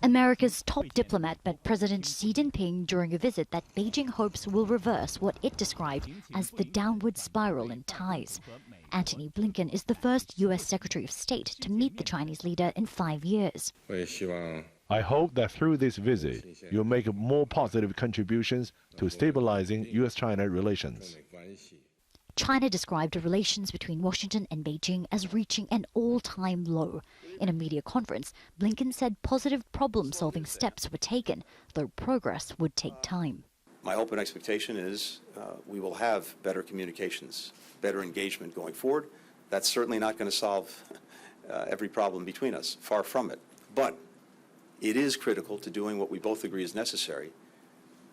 America's top diplomat met President Xi Jinping during a visit that Beijing hopes will reverse what it described as the downward spiral in ties. Antony Blinken is the first U.S. Secretary of State to meet the Chinese leader in 5 years. I hope that through this visit, you'll make more positive contributions to stabilizing U.S.-China relations. China described the relations between Washington and Beijing as reaching an all-time low. In a media conference, Blinken said positive problem-solving steps were taken, though progress would take time. My hope and expectation is we will have better communications, better engagement going forward. That's certainly not going to solve every problem between us, far from it. But it is critical to doing what we both agree is necessary,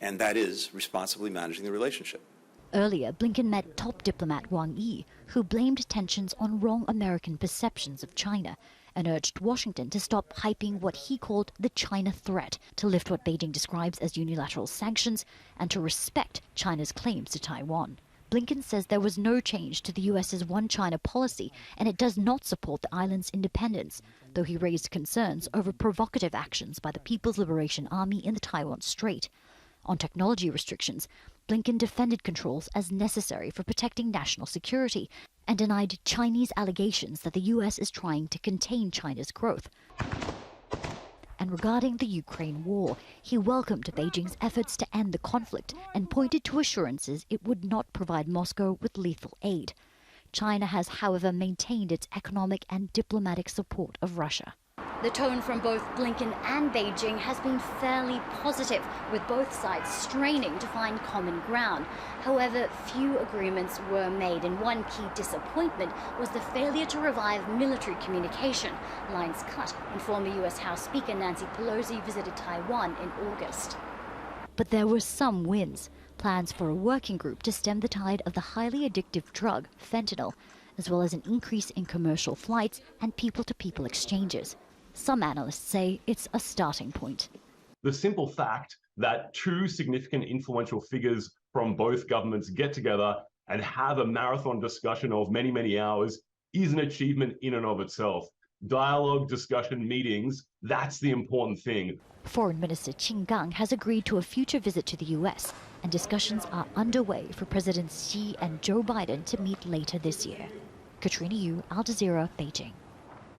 and that is responsibly managing the relationship. Earlier, Blinken met top diplomat Wang Yi, who blamed tensions on wrong American perceptions of China and urged Washington to stop hyping what he called the China threat, to lift what Beijing describes as unilateral sanctions, and to respect China's claims to Taiwan. Blinken says there was no change to the U.S.'s One China policy, and it does not support the island's independence, though he raised concerns over provocative actions by the People's Liberation Army in the Taiwan Strait. On technology restrictions, Blinken defended controls as necessary for protecting national security and denied Chinese allegations that the U.S. is trying to contain China's growth. And regarding the Ukraine war, he welcomed Beijing's efforts to end the conflict and pointed to assurances it would not provide Moscow with lethal aid. China has, however, maintained its economic and diplomatic support of Russia. The tone from both Blinken and Beijing has been fairly positive, with both sides straining to find common ground. However, few agreements were made, and one key disappointment was the failure to revive military communication. Lines cut when former U.S. House Speaker Nancy Pelosi visited Taiwan in August. But there were some wins. Plans for a working group to stem the tide of the highly addictive drug, fentanyl, as well as an increase in commercial flights and people-to-people exchanges. Some analysts say it's a starting point. The simple fact that two significant influential figures from both governments get together and have a marathon discussion of many, many hours is an achievement in and of itself. Dialogue, discussion, meetings, that's the important thing. Foreign Minister Qin Gang has agreed to a future visit to the U.S., and discussions are underway for Presidents Xi and Joe Biden to meet later this year. Katrina, Al Jazeera, Beijing.